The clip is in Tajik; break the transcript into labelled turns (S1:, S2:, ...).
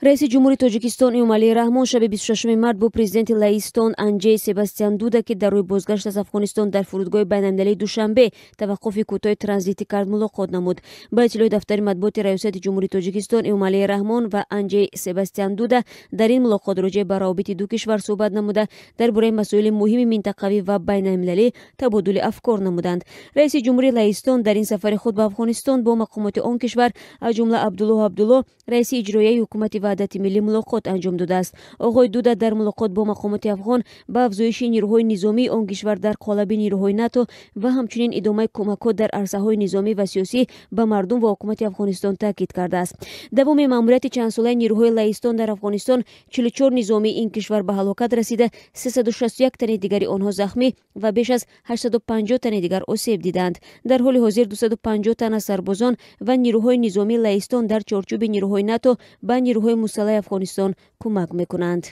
S1: раиси ҷумҳури тоҷикистон Эмомалӣ Раҳмон шаби 26 март бо президенти Лаҳистон Анҷей Себастьян Дуда ки дар рӯи бозгашт аз Афғонистон дар фурудгоҳи байналмилалии Душанбе таваққуфи кӯтоҳи транзитӣ кард мулоқот намуд. Ба иттилои дафтари матбуоти раёсати ҷумҳури Тоҷикистон Эмомалӣ Раҳмон ва Анҷей Себастьян Дуда дар ин мулоқот роҷеи ба равобити ду кишвар суҳбат намуда дар бораи масоили муҳими минтақавӣ ва байналмилалӣ табодули афкор намуданд. раиси ҷумҳури Лаҳистон дар ин сафари худ ба Афғонистон бо мақомоти он кишвар аз ҷумла Абдуллоҳ Абдулло раиси иҷроияи ҳукумати ваҳдати миллӣ мулоқот анҷом додааст. оғои Дуда дар мулоқот бо мақомоти афғон ба афзоиши нирӯҳои низомии он кишвар дар қолаби нирӯҳои НАТО ва ҳамчунин идомаи кӯмакҳо дар арсаҳои низомӣ ва сиёсӣ ба мардум ва ҳукумати Афғонистон таъкид кардааст. давоми маъмурияти чандсолаи нирӯҳои Лаҳистон дар Афғонистон 44 низомии ин кишвар ба ҳалокат расида, 361 тани дигари онҳо захмӣ ва беш аз 850 тани дигар осеб диданд. дар ҳоли ҳозир 250 тан аз сарбозон ва нирӯҳои низомии Лаҳистон дар чорчӯби нирӯҳои НАТО ба нирӯҳои мусаллаҳи Афғонистон кӯмак мекунанд.